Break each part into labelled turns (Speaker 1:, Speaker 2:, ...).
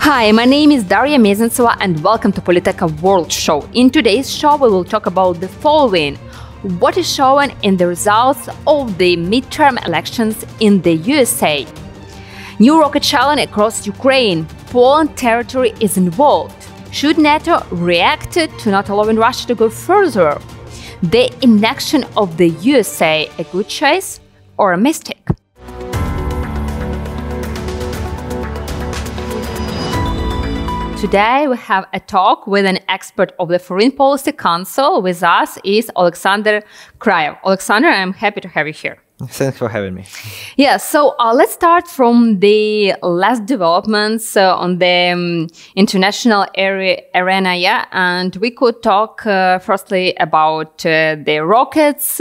Speaker 1: Hi, my name is Daria Mezentsova and welcome to Politeka World Show. In today's show, we will talk about the following. What is shown in the results of the midterm elections in the USA? New rocket challenge across Ukraine. Poland territory is involved. Should NATO react to not allowing Russia to go further? The inaction of the USA, a good choice or a mistake? Today we have a talk with an expert of the Foreign Policy Council. With us is Oleksandr Kraiev. Oleksandr, I'm happy to have you here.
Speaker 2: Thanks for having me.
Speaker 1: Yeah, so let's start from the last developments on the international arena, yeah, and we could talk firstly about the rockets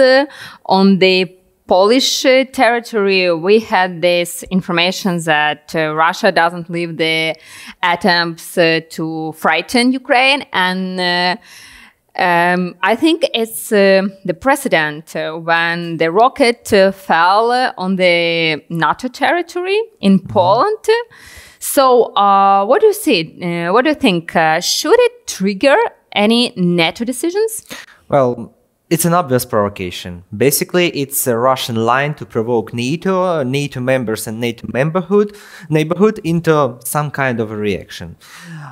Speaker 1: on the Polish territory. We had this information that Russia doesn't leave the attempts to frighten Ukraine, and I think it's the precedent when the rocket fell on the NATO territory in Poland. So what do you see? What do you think? Should it trigger any NATO decisions?
Speaker 2: Well, it's an obvious provocation. Basically, it's a Russian line to provoke NATO, NATO members and NATO neighborhood into some kind of a reaction.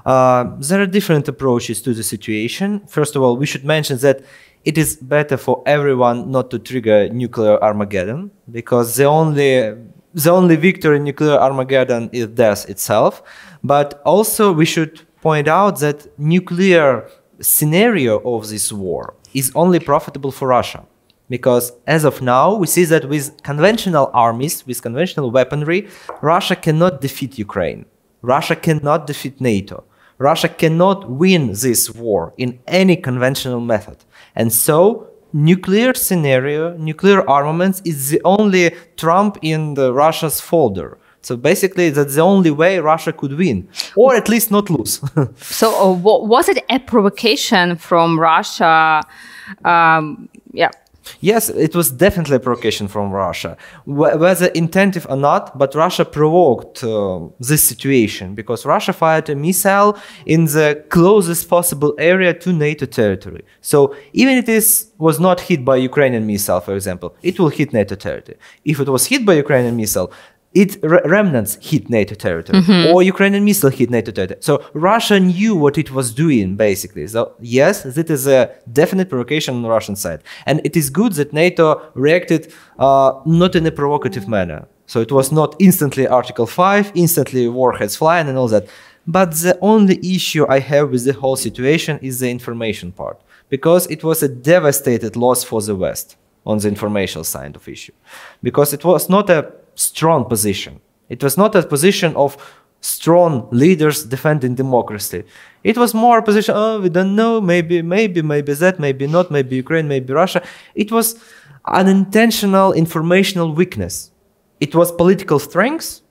Speaker 2: There are different approaches to the situation. First of all, we should mention that it is better for everyone not to trigger nuclear Armageddon, because the only victory in nuclear Armageddon is death itself. But also we should point out that nuclear scenario of this war is only profitable for Russia, because as of now we see that with conventional armies, with conventional weaponry, Russia cannot defeat Ukraine. Russia cannot defeat NATO. Russia cannot win this war in any conventional method. And so nuclear scenario, nuclear armaments is the only trump in Russia's folder. So basically, that's the only way Russia could win, or at least not lose.
Speaker 1: So was it a provocation from Russia? Yeah.
Speaker 2: Yes, it was definitely a provocation from Russia. Whether intentive or not, but Russia provoked this situation, because Russia fired a missile in the closest possible area to NATO territory. So even if it was not hit by Ukrainian missile, for example, it will hit NATO territory. If it was hit by Ukrainian missile, remnants hit NATO territory, or Ukrainian missile hit NATO territory. So Russia knew what it was doing, basically. So yes, that is a definite provocation on the Russian side. And it is good that NATO reacted not in a provocative manner. So it was not instantly Article 5, instantly warheads flying and all that. But the only issue I have with the whole situation is the information part, because it was a devastated loss for the West on the informational side of issue, because it was not a strong position. It was not a position of strong leaders defending democracy. It was more a position, oh, we don't know, maybe that, maybe not, maybe Ukraine, maybe Russia. It was unintentional informational weakness. It was political strength,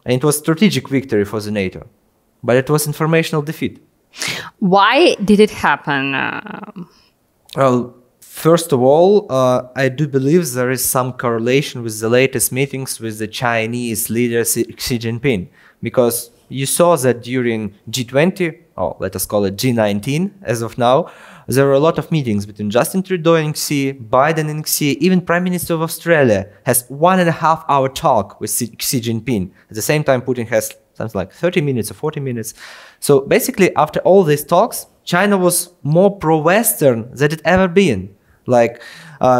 Speaker 2: and it was strategic victory for the NATO, but it was informational defeat.
Speaker 1: Why did it happen?
Speaker 2: Well, first of all, I do believe there is some correlation with the latest meetings with the Chinese leader Xi Jinping, because you saw that during G20, or let us call it G19 as of now, there were a lot of meetings between Justin Trudeau and Xi, Biden and Xi. Even Prime Minister of Australia has 1.5 hour talk with Xi Jinping. At the same time, Putin has something like 30 minutes or 40 minutes. So basically, after all these talks, China was more pro-Western than it ever been. Like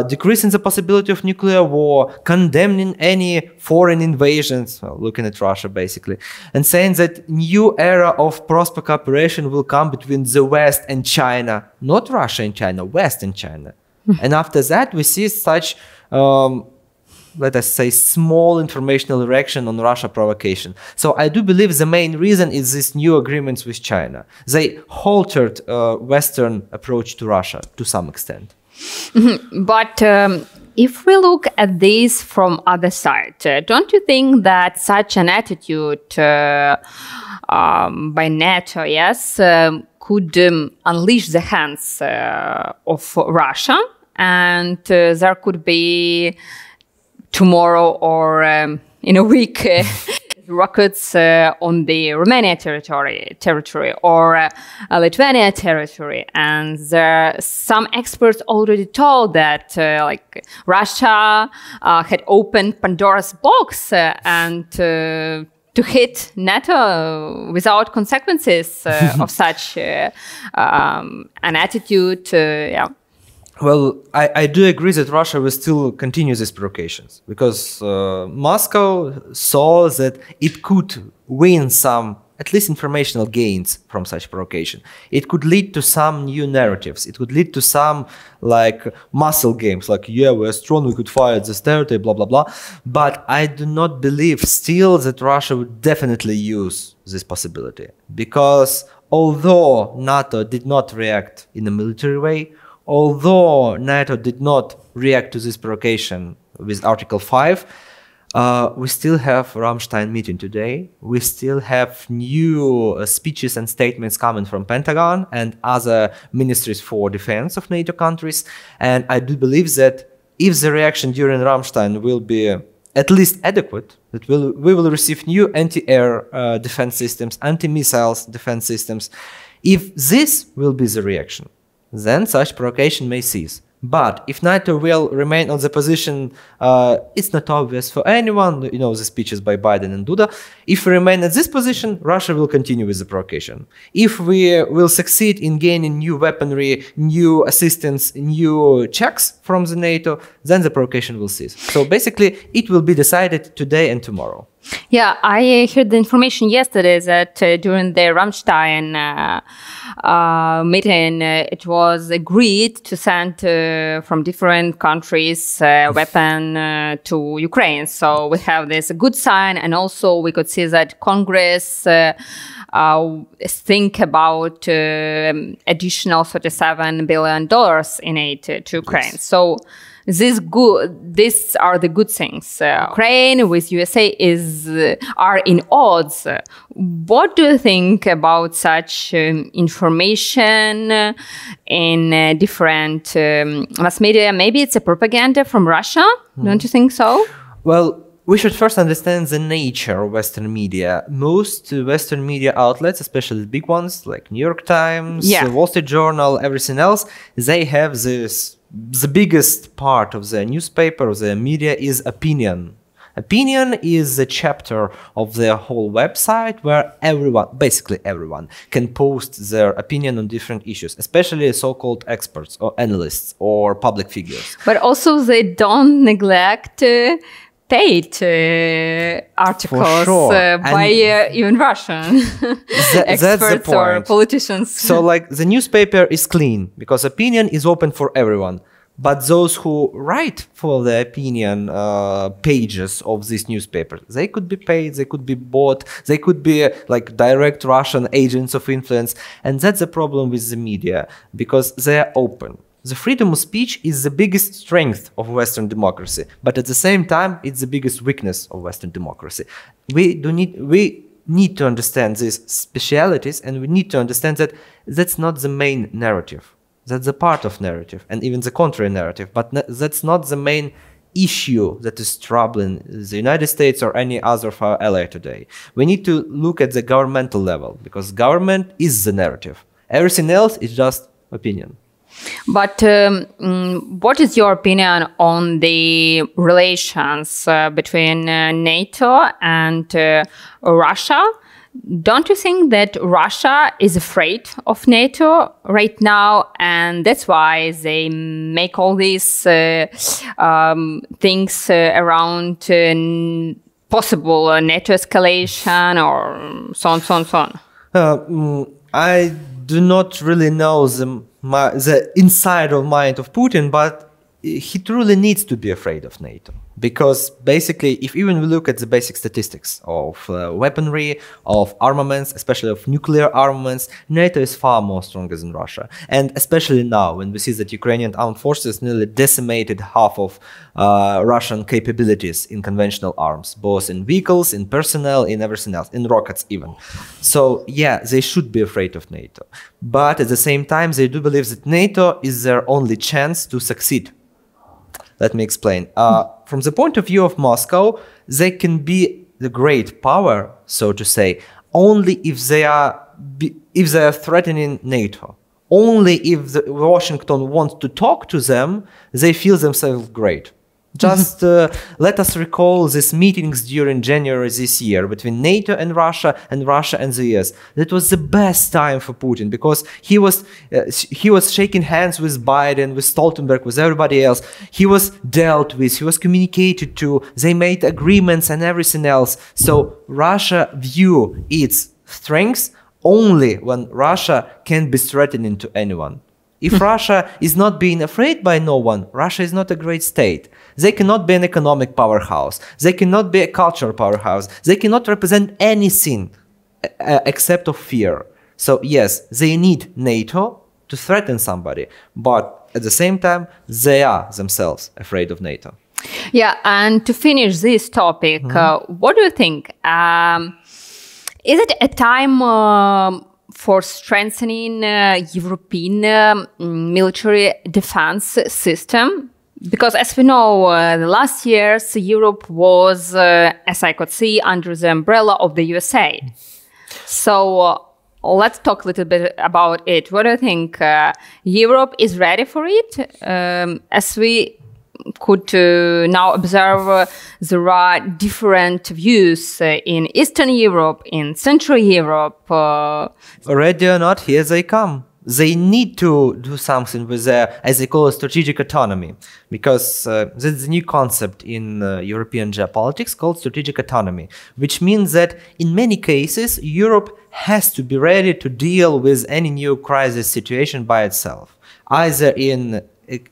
Speaker 2: decreasing the possibility of nuclear war, condemning any foreign invasions, well, looking at Russia basically, and saying that new era of prosperous cooperation will come between the West and China, not Russia and China, West and China. And after that, we see such, let us say, small informational reaction on Russia provocation. So I do believe the main reason is these new agreements with China. They halted Western approach to Russia to some extent.
Speaker 1: But if we look at this from other side, don't you think that such an attitude by NATO, yes, could unleash the hands of Russia, and there could be tomorrow or in a week rockets on the Romania territory or Lithuania territory. And some experts already told that like Russia had opened Pandora's box and to hit NATO without consequences of such an attitude. Yeah.
Speaker 2: Well, I do agree that Russia will still continue these provocations because Moscow saw that it could win some, at least informational gains from such provocation. It could lead to some new narratives. It could lead to some like muscle games, like, yeah, we're strong, we could fight this territory, blah, blah, blah. But I do not believe still that Russia would definitely use this possibility because although NATO did not react in a military way, although NATO did not react to this provocation with Article 5, we still have Rammstein meeting today. We still have new speeches and statements coming from Pentagon and other ministries for defense of NATO countries. And I do believe that if the reaction during Rammstein will be at least adequate, that we will receive new anti-air defense systems, anti-missiles defense systems. If this will be the reaction, then such provocation may cease. But if NATO will remain on the position, it's not obvious for anyone, you know, the speeches by Biden and Duda. If we remain at this position, Russia will continue with the provocation. If we will succeed in gaining new weaponry, new assistance, new checks from the NATO, then the provocation will cease. So basically, it will be decided today and tomorrow.
Speaker 1: Yeah, I heard the information yesterday that during the Rammstein meeting, it was agreed to send from different countries weapon to Ukraine. So we have this good sign, and also we could see that Congress think about additional $37 billion in aid to Ukraine. Yes. So these are the good things. Ukraine with USA are in odds. What do you think about such information in different mass media? Maybe it's a propaganda from Russia. Don't you think so?
Speaker 2: Well, we should first understand the nature of Western media. Most Western media outlets, especially the big ones like New York Times, Wall Street Journal, everything else, they have this. The biggest part of the newspaper, of the media, is opinion. Opinion is a chapter of their whole website where everyone, basically everyone, can post their opinion on different issues, especially so-called experts or analysts or public figures.
Speaker 1: But also they don't neglect paid articles by even Russian experts or politicians.
Speaker 2: So like the newspaper is clean because opinion is open for everyone. But those who write for the opinion pages of this newspaper, they could be paid, they could be bought, they could be like direct Russian agents of influence. And that's the problem with the media because they are open. The freedom of speech is the biggest strength of Western democracy, but at the same time, it's the biggest weakness of Western democracy. We need to understand these specialities, and we need to understand that that's not the main narrative. That's a part of narrative, and even the contrary narrative, but that's not the main issue that is troubling the United States or any other of our ally today. We need to look at the governmental level, because government is the narrative. Everything else is just opinion.
Speaker 1: But what is your opinion on the relations between NATO and Russia? Don't you think that Russia is afraid of NATO right now, and that's why they make all these things around possible NATO escalation or so on, so on, so on?
Speaker 2: I do not really know the inside of mind of Putin, but he truly needs to be afraid of NATO. Because basically, if even we look at the basic statistics of weaponry, of armaments, especially of nuclear armaments, NATO is far more stronger than Russia. And especially now, when we see that Ukrainian armed forces nearly decimated half of Russian capabilities in conventional arms, both in vehicles, in personnel, in everything else, in rockets even. So yeah, they should be afraid of NATO. But at the same time, they do believe that NATO is their only chance to succeed. Let me explain. From the point of view of Moscow, they can be the great power, so to say, only if they are threatening NATO. Only if Washington wants to talk to them, they feel themselves great. Just let us recall these meetings during January this year between NATO and Russia and the US. That was the best time for Putin because he was shaking hands with Biden, with Stoltenberg, with everybody else. He was dealt with, he was communicated to, they made agreements and everything else. So Russia view its strengths only when Russia can be threatening to anyone. If Russia is not being afraid by no one, Russia is not a great state. They cannot be an economic powerhouse. They cannot be a cultural powerhouse. They cannot represent anything except of fear. So yes, they need NATO to threaten somebody, but at the same time, they are themselves afraid of NATO.
Speaker 1: Yeah, and to finish this topic, what do you think? Is it a time for strengthening European military defense system? Because as we know, the last years, Europe was, as I could see, under the umbrella of the USA. So let's talk a little bit about it. What do you think? Europe is ready for it? As we could now observe, there are different views in Eastern Europe, in Central Europe.
Speaker 2: Ready or not, here they come. They need to do something with their, as they call it, strategic autonomy, because there's a new concept in European geopolitics called strategic autonomy, which means that in many cases, Europe has to be ready to deal with any new crisis situation by itself, either in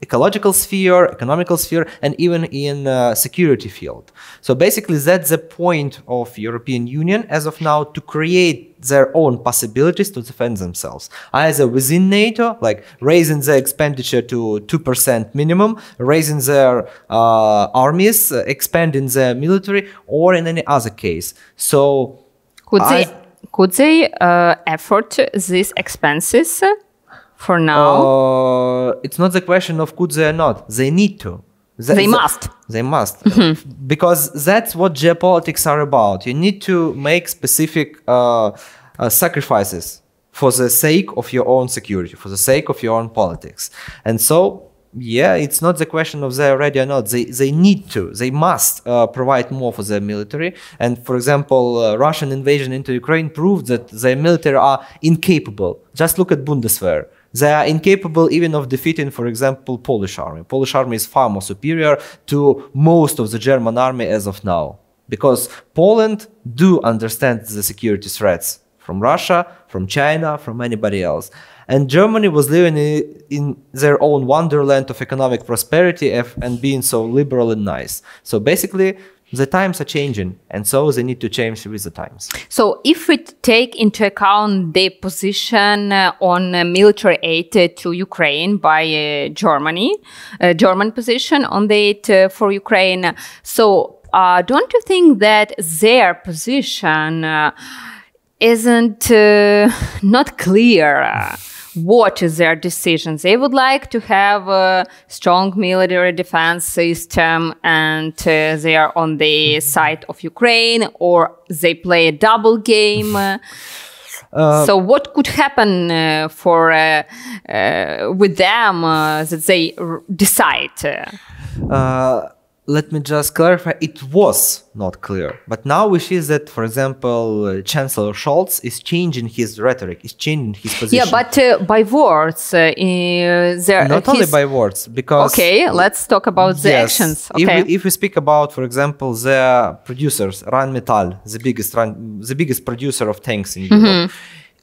Speaker 2: ecological sphere, economical sphere, and even in security field. So basically that's the point of European Union as of now, to create their own possibilities to defend themselves, either within NATO, like raising their expenditure to 2% minimum, raising their armies, expanding their military, or in any other case. So
Speaker 1: could they afford these expenses? For now,
Speaker 2: it's not the question of could they or not. They need to.
Speaker 1: They must.
Speaker 2: They must. Because that's what geopolitics are about. You need to make specific sacrifices for the sake of your own security, for the sake of your own politics. And so, yeah, it's not the question of they're ready or not. They need to. They must provide more for their military. And for example, Russian invasion into Ukraine proved that their military are incapable. Just look at Bundeswehr. They are incapable even of defeating, for example, Polish army. Polish army is far more superior to most of the German army as of now, because Poland do understand the security threats from Russia, from China, from anybody else. And Germany was living in their own wonderland of economic prosperity and being so liberal and nice. So basically, the times are changing, and so they need to change with the times. So
Speaker 1: if we take into account the position on military aid to Ukraine by Germany, German position on the aid for Ukraine, so don't you think that their position isn't not clear? What is their decision? They would like to have a strong military defense system, and they are on the side of Ukraine, or they play a double game. So what could happen with them that they decide?
Speaker 2: Let me just clarify, it was not clear. But now we see that, for example, Chancellor Scholz is changing his rhetoric, is changing his position.
Speaker 1: Yeah, but by words.
Speaker 2: Not only by words, because...
Speaker 1: Okay, let's talk about the actions. Okay.
Speaker 2: If we speak about, for example, the producers, Rheinmetall, the biggest producer of tanks in Europe,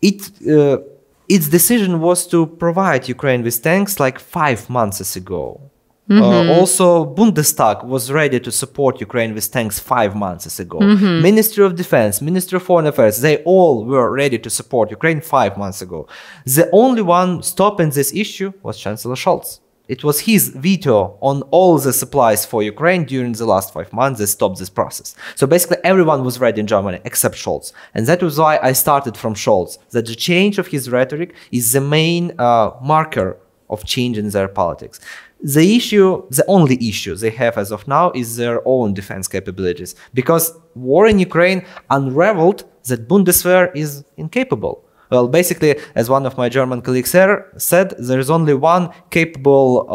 Speaker 2: its decision was to provide Ukraine with tanks like 5 months ago. Also, Bundestag was ready to support Ukraine with tanks 5 months ago. Ministry of Defense, Ministry of Foreign Affairs, they all were ready to support Ukraine 5 months ago. The only one stopping this issue was Chancellor Scholz. It was his veto on all the supplies for Ukraine during the last 5 months that stopped this process. So basically everyone was ready in Germany except Scholz. And that was why I started from Scholz, that the change of his rhetoric is the main marker of change in their politics. The only issue they have as of now is their own defense capabilities, because war in Ukraine unraveled that Bundeswehr is incapable. Well, basically, as one of my German colleagues said, there is only one capable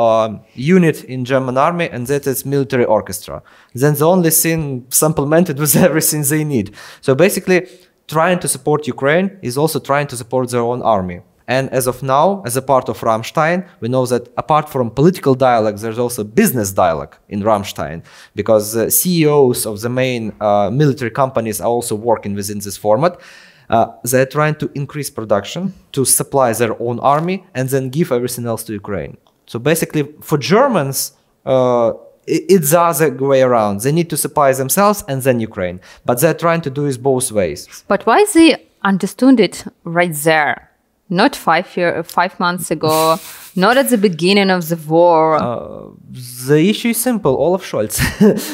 Speaker 2: unit in German army, and that is military orchestra. Then the only thing supplemented with everything they need. So basically, trying to support Ukraine is also trying to support their own army. And as of now, as a part of Rammstein, we know that apart from political dialogue, there's also business dialogue in Rammstein, because CEOs of the main military companies are also working within this format. They're trying to increase production, to supply their own army, and then give everything else to Ukraine. So basically, for Germans, it's the other way around. They need to supply themselves and then Ukraine. But they're trying to do it both ways.
Speaker 1: But why they understood it right there? Not 5 months ago, not at the beginning of the war.
Speaker 2: The issue is simple, Olaf Scholz.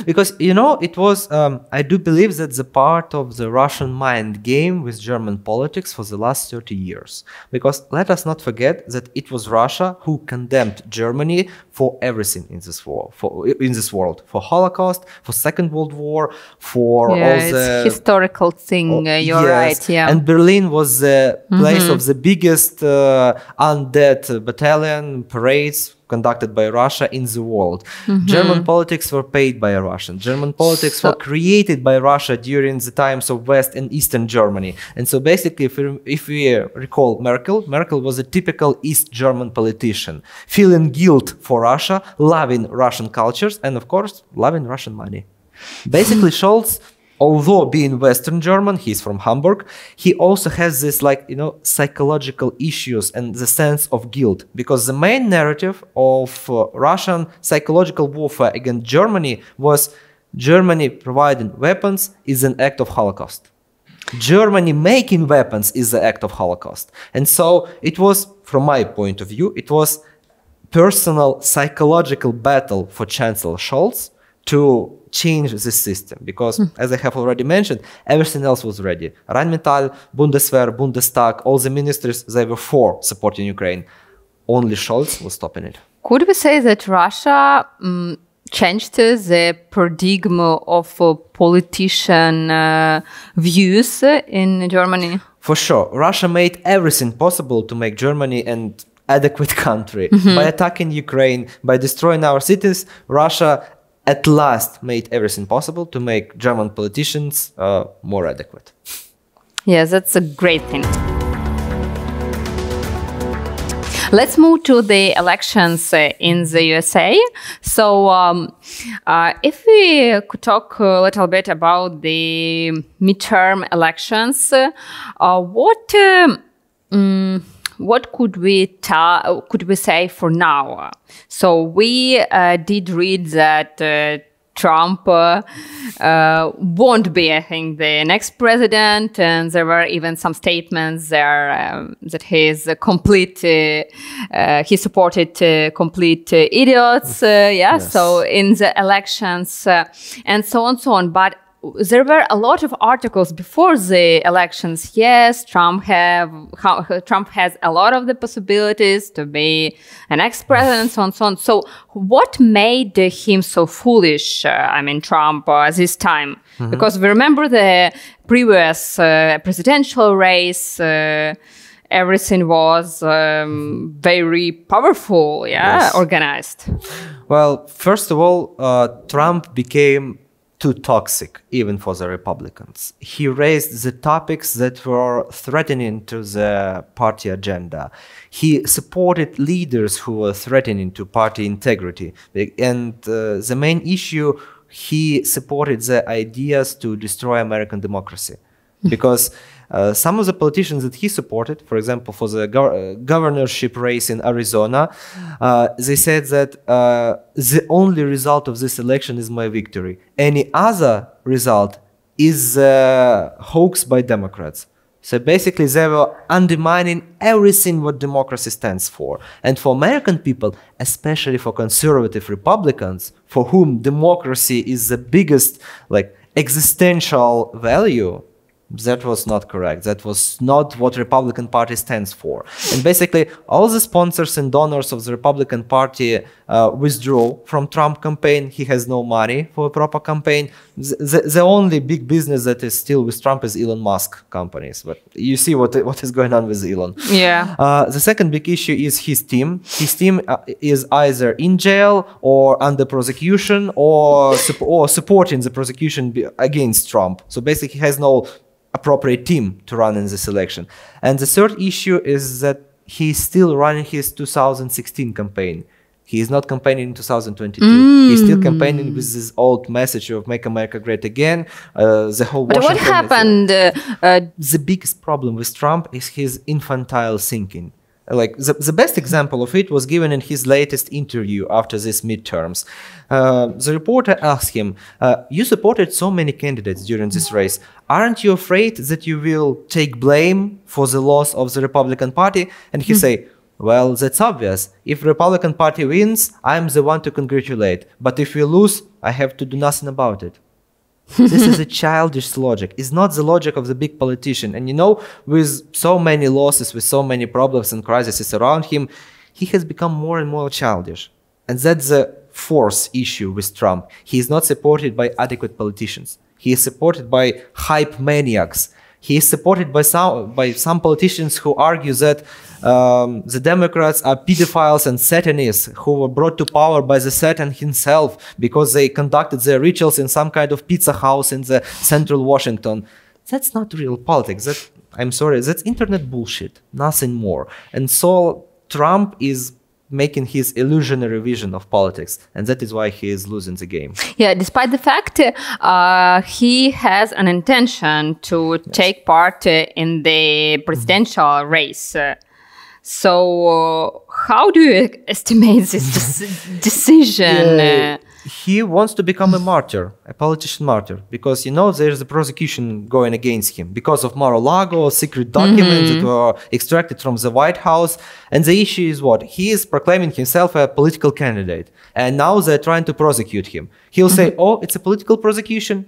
Speaker 2: Because, you know, it was, I do believe that the part of the Russian mind game with German politics for the last 30 years. Because let us not forget that it was Russia who condemned Germany for everything in this war, world. For Holocaust, for Second World War, for all the...
Speaker 1: historical thing, you're right, yeah.
Speaker 2: And Berlin was the place of the biggest undead battalion parades conducted by Russia in the world. German politics were paid by Russia. German politics were created by Russia during the times of West and Eastern Germany. And so basically, if we recall Merkel was a typical East German politician, feeling guilt for Russia, loving Russian cultures, and of course, loving Russian money. Basically, Scholz, although being Western German, he's from Hamburg, he also has this, like, you know, psychological issues and the sense of guilt. Because the main narrative of Russian psychological warfare against Germany was Germany providing weapons is an act of Holocaust. Germany making weapons is the act of Holocaust. And so it was, from my point of view, it was personal psychological battle for Chancellor Scholz to change the system, because as I have already mentioned, everything else was ready. Rheinmetall, Bundeswehr, Bundestag, all the ministries, they were for supporting Ukraine. Only Scholz was stopping it.
Speaker 1: Could we say that Russia changed the paradigm of politician views in Germany?
Speaker 2: For sure. Russia made everything possible to make Germany an adequate country. By attacking Ukraine, by destroying our cities, Russia at last made everything possible to make German politicians more adequate.
Speaker 1: Yes, that's a great thing. Let's move to the elections in the USA. So if we could talk a little bit about the midterm elections, what could we say for now? So we did read that Trump won't be, I think, the next president, and there were even some statements there that he's complete. He supported complete idiots. Yes. So in the elections and so on, so on. But there were a lot of articles before the elections. Yes, Trump has a lot of the possibilities to be an ex-president, so on, so on. So what made him so foolish, Trump, this time? Because we remember the previous presidential race, everything was very powerful, organized.
Speaker 2: Well, first of all, Trump became too toxic, even for the Republicans. He raised the topics that were threatening to the party agenda. He supported leaders who were threatening to party integrity. And the main issue, he supported the ideas to destroy American democracy. Because some of the politicians that he supported, for example, for the governorship race in Arizona, they said that the only result of this election is my victory. Any other result is a hoax by Democrats. So basically, they were undermining everything what democracy stands for. And for American people, especially for conservative Republicans, for whom democracy is the biggest, like, existential value, That was not correct. That was not what Republican Party stands for. And basically, all the sponsors and donors of the Republican Party withdrew from Trump campaign. He has no money for a proper campaign. The only big business that is still with Trump is Elon Musk companies. But you see what is going on with Elon.
Speaker 1: Yeah.
Speaker 2: The second big issue is his team. His team is either in jail or under prosecution or supporting the prosecution against Trump. So basically, he has no appropriate team to run in this election. And the third issue is that he's still running his 2016 campaign. He is not campaigning in 2022. He's still campaigning with this old message of "Make America Great Again." The whole.
Speaker 1: But what happened?
Speaker 2: The biggest problem with Trump is his infantile thinking. Like the best example of it was given in his latest interview after this midterms. The reporter asked him, "You supported so many candidates during this race. Aren't you afraid that you will take blame for the loss of the Republican Party?" And he say, "Well, that's obvious. If Republican Party wins, I'm the one to congratulate. But if we lose, I have to do nothing about it." This is a childish logic. It's not the logic of the big politician. And you know, with so many losses, with so many problems and crises around him, he has become more and more childish. And that's the fourth issue with Trump. He is not supported by adequate politicians. He is supported by hype maniacs. He is supported by some politicians who argue that the Democrats are pedophiles and satanists who were brought to power by the Satan himself because they conducted their rituals in some kind of pizza house in the central Washington. That's not real politics. I'm sorry, that's internet bullshit, nothing more. And so Trump is making his illusionary vision of politics, and that is why he is losing the game.
Speaker 1: Yeah, despite the fact he has an intention to take part in the presidential race. So how do you estimate this decision?
Speaker 2: He wants to become a martyr, a politician martyr, because, you know, there's a prosecution going against him because of Mar-a-Lago, secret documents that were extracted from the White House. And the issue is what? He is proclaiming himself a political candidate. And now they're trying to prosecute him. He'll say, oh, it's a political prosecution.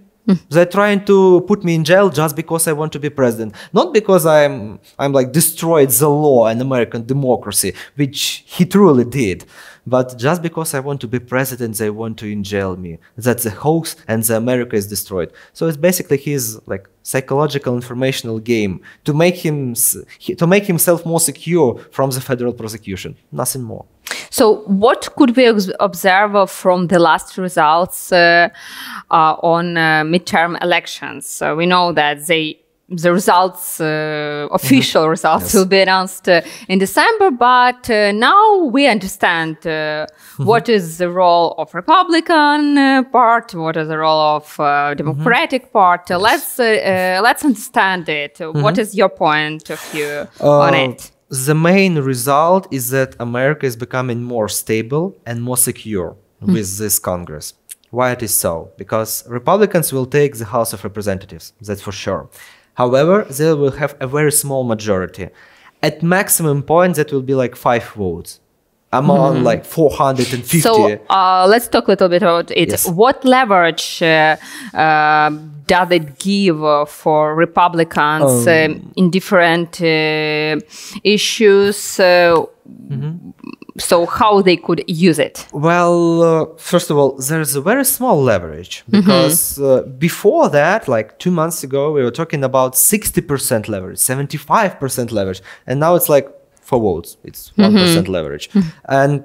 Speaker 2: They're trying to put me in jail just because I want to be president. Not because I'm like destroyed the law and American democracy, which he truly did. But just because I want to be president, they want to jail me. That's a hoax and the America is destroyed. So it's basically his like psychological informational game to make himself more secure from the federal prosecution. Nothing more.
Speaker 1: So what could we observe from the last results on midterm elections? We know that the results, official results, will be announced in December, but now we understand what is the role of Republican part, what is the role of Democratic part. Let's understand it. What is your point of view on it?
Speaker 2: The main result is that America is becoming more stable and more secure with this Congress. Why it is so? Because Republicans will take the House of Representatives, that's for sure. However, they will have a very small majority. At maximum point, that will be like 5 votes among like 450.
Speaker 1: So let's talk a little bit about it. Yes. What leverage does it give for Republicans in different issues? So how they could use it? Well,
Speaker 2: first of all, there's a very small leverage because before that, like 2 months ago, we were talking about 60% leverage, 75% leverage. And now it's like 4 votes. It's 1% leverage. And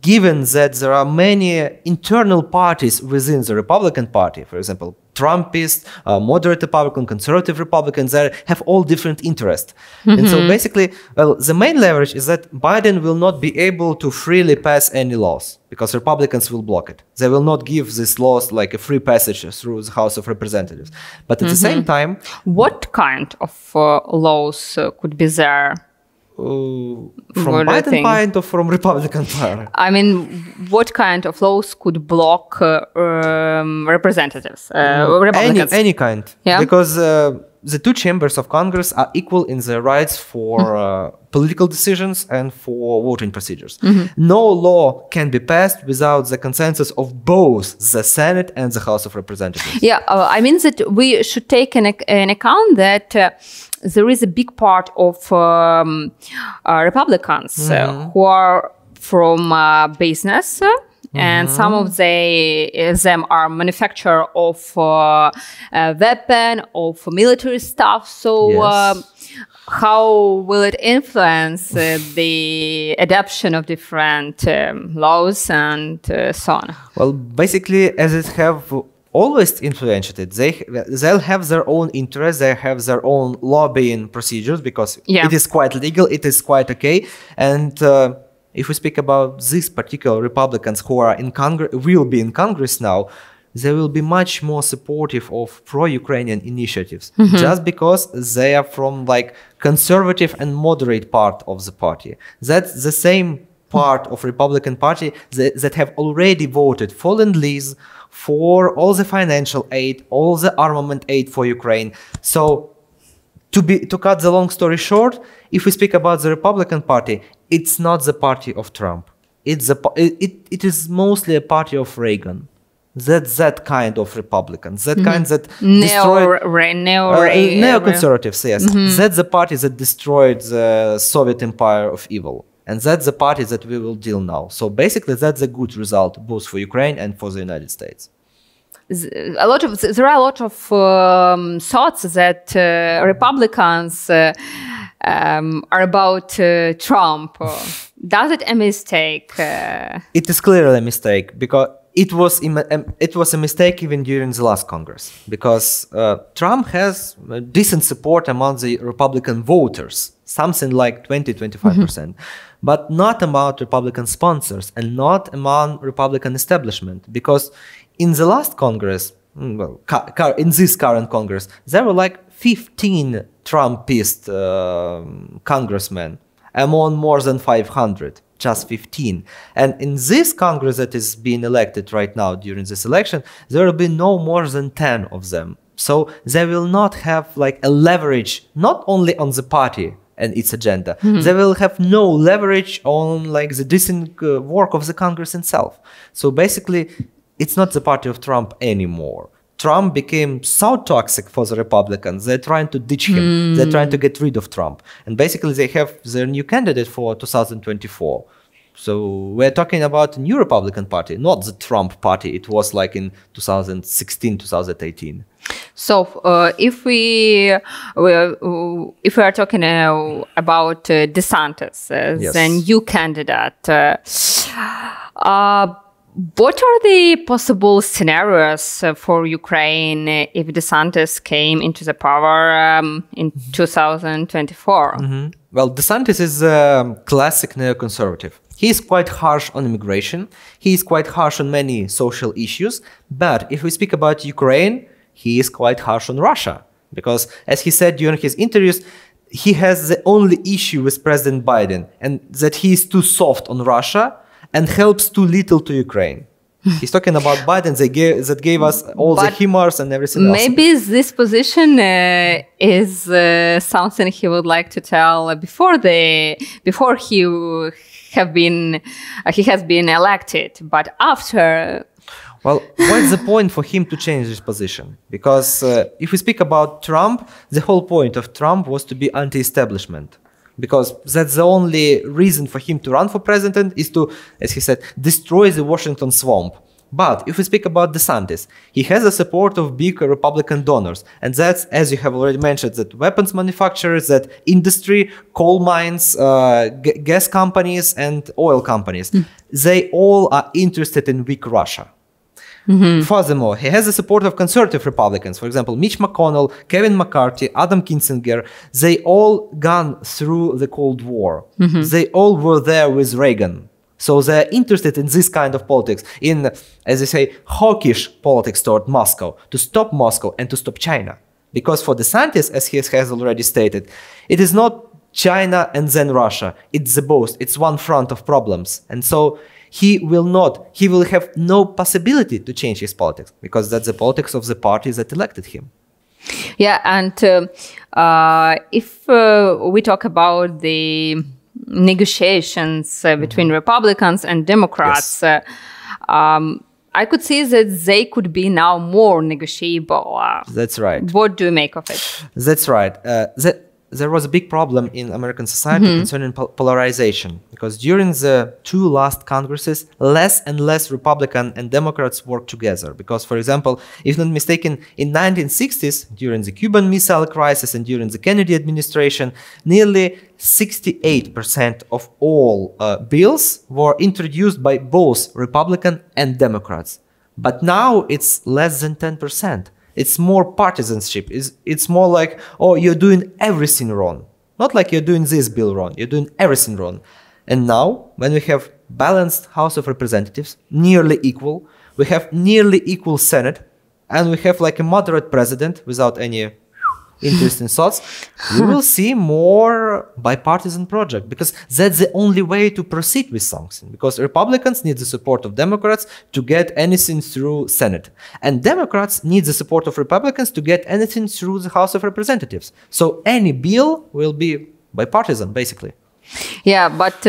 Speaker 2: given that there are many internal parties within the Republican Party, for example, Trumpist, moderate Republican, conservative Republicans, that have all different interests. And so basically, well, the main leverage is that Biden will not be able to freely pass any laws because Republicans will block it. They will not give these laws like a free passage through the House of Representatives. But at the same time...
Speaker 1: What kind of laws could be there?
Speaker 2: From Biden point or from Republican part?
Speaker 1: I mean, what kind of laws could block representatives? Republicans?
Speaker 2: Any kind.
Speaker 1: Yeah?
Speaker 2: Because the two chambers of Congress are equal in their rights for political decisions and for voting procedures. No law can be passed without the consensus of both the Senate and the House of Representatives.
Speaker 1: Yeah, I mean that we should take in account that there is a big part of Republicans who are from business. And some of them are manufacturer of weapon, of military stuff. So how will it influence the adoption of different laws and so on?
Speaker 2: Well, basically, as it have always influenced it, they'll have their own interests, they have their own lobbying procedures, because it is quite legal, it is quite okay. And if we speak about these particular Republicans who are in Congress, will be in Congress now, they will be much more supportive of pro-Ukrainian initiatives, just because they are from like conservative and moderate part of the party. That's the same part of Republican Party that have already voted for Lend-Lease, for all the financial aid, all the armament aid for Ukraine. So to cut the long story short, if we speak about the Republican Party, it's not the party of Trump. It is mostly a party of Reagan. That's that kind of Republicans, that kind that destroyed neoconservatives. Yes, that's the party that destroyed the Soviet empire of evil, and that's the party that we will deal now. So basically, that's a good result both for Ukraine and for the United States.
Speaker 1: There are a lot of thoughts that Republicans are about Trump. Does it a mistake?
Speaker 2: It is clearly a mistake, because it was a mistake even during the last Congress, because Trump has decent support among the Republican voters, something like 20-25%, but not among Republican sponsors and not among Republican establishment, because in the last Congress, well, in this current Congress, there were like 15 Trumpist congressmen among more than 500, just 15. And in this Congress that is being elected right now during this election, there will be no more than 10 of them. So they will not have like a leverage, not only on the party and its agenda. They will have no leverage on like the decent work of the Congress itself. So basically, it's not the party of Trump anymore. Trump became so toxic for the Republicans, they're trying to ditch him. They're trying to get rid of Trump. And basically they have their new candidate for 2024. So we're talking about a new Republican Party, not the Trump party. It was like in 2016, 2018.
Speaker 1: So if we are talking about DeSantis, the new candidate, what are the possible scenarios for Ukraine if DeSantis came into the power in 2024?
Speaker 2: Well, DeSantis is a classic neoconservative. He is quite harsh on immigration. He is quite harsh on many social issues. But if we speak about Ukraine, he is quite harsh on Russia. Because as he said during his interviews, he has the only issue with President Biden, and that he is too soft on Russia and helps too little to Ukraine. He's talking about Biden that gave us all the HIMARS and everything else.
Speaker 1: Maybe this position is something he would like to tell before he has been elected, but after.
Speaker 2: Well, what's the point for him to change his position? Because if we speak about Trump, the whole point of Trump was to be anti-establishment. Because that's the only reason for him to run for president, is to, as he said, destroy the Washington swamp. But if we speak about DeSantis, he has the support of big Republican donors. And that's, as you have already mentioned, that weapons manufacturers, that industry, coal mines, gas companies and oil companies, they all are interested in weak Russia. Furthermore, he has the support of conservative Republicans. For example, Mitch McConnell, Kevin McCarthy, Adam Kinzinger. They all gone through the Cold War. They all were there with Reagan. So they're interested in this kind of politics, in, as they say, hawkish politics toward Moscow, to stop Moscow and to stop China. Because for DeSantis, as he has already stated, it is not China and then Russia. It's the both. It's one front of problems. And so he will have no possibility to change his politics, because that's the politics of the party that elected him.
Speaker 1: Yeah, and if we talk about the negotiations between Republicans and Democrats,
Speaker 2: Yes.
Speaker 1: I could see that they could be now more negotiable.
Speaker 2: That's right.
Speaker 1: What do you make of it?
Speaker 2: That's right. There was a big problem in American society concerning polarization, because during the two last Congresses, less and less Republican and Democrats worked together. Because, for example, if not mistaken, in 1960s, during the Cuban Missile Crisis and during the Kennedy administration, nearly 68% of all bills were introduced by both Republican and Democrats. But now it's less than 10%. It's more partisanship. It's more like, oh, you're doing everything wrong. Not like you're doing this bill wrong. You're doing everything wrong. And now, when we have balanced House of Representatives, nearly equal, we have nearly equal Senate, and we have like a moderate president without any interesting thoughts, we will see more bipartisan project, because that's the only way to proceed with something, because Republicans need the support of Democrats to get anything through Senate, and Democrats need the support of Republicans to get anything through the House of Representatives. So any bill will be bipartisan, basically.
Speaker 1: Yeah, but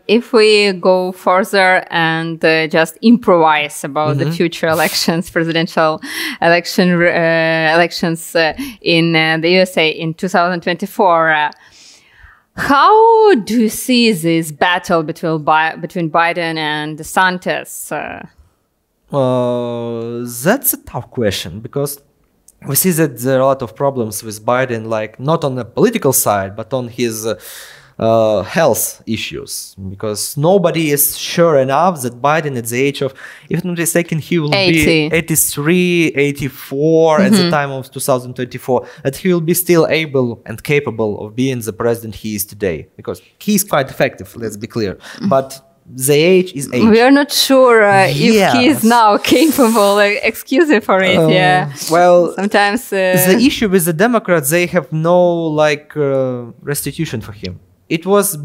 Speaker 1: if we go further and just improvise about the future elections, presidential elections in the USA in 2024, how do you see this battle between Biden and DeSantis?
Speaker 2: That's a tough question, because we see that there are a lot of problems with Biden, like not on the political side, but on his health issues, because nobody is sure enough that Biden at the age of, if not mistaken, he will
Speaker 1: 80.
Speaker 2: be 83, 84 at the time of 2024, that he will be still able and capable of being the president he is today, because he's quite effective, let's be clear, but the age is age.
Speaker 1: We are not sure if he is now capable. Excuse me for it. Yeah.
Speaker 2: Well,
Speaker 1: sometimes
Speaker 2: the issue with the Democrats, they have no restitution for him. It was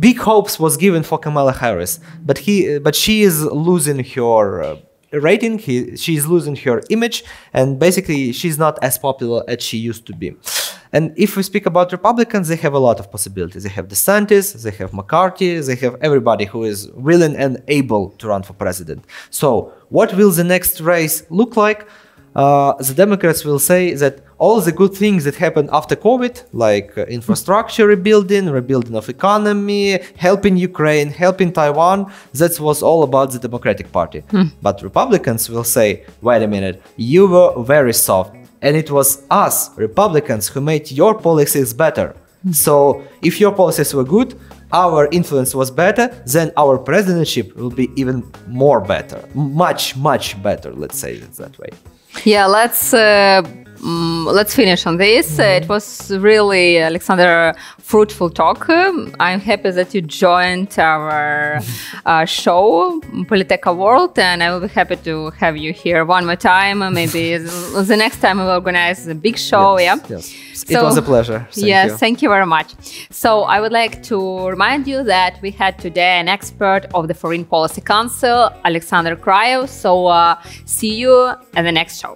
Speaker 2: big hopes was given for Kamala Harris, but she is losing her rating. She is losing her image, and basically she's not as popular as she used to be. And if we speak about Republicans, they have a lot of possibilities. They have DeSantis, they have McCarthy, they have everybody who is willing and able to run for president. So what will the next race look like? The Democrats will say that all the good things that happened after COVID, like infrastructure rebuilding of economy, helping Ukraine, helping Taiwan, that was all about the Democratic Party. But Republicans will say, wait a minute, you were very soft, and it was us, Republicans, who made your policies better. So if your policies were good, our influence was better, then our presidency will be even more better, much, much better, let's say it that way.
Speaker 1: Yeah, let's finish on this. It was really, Oleksandr, fruitful talk. I'm happy that you joined our show, Politeka World, and I will be happy to have you here one more time. Maybe the next time we will organize a big show.
Speaker 2: Yes. It was a pleasure.
Speaker 1: Thank you very much. So I would like to remind you that we had today an expert of the Foreign Policy Council, Oleksandr Kraiev. So see you at the next show.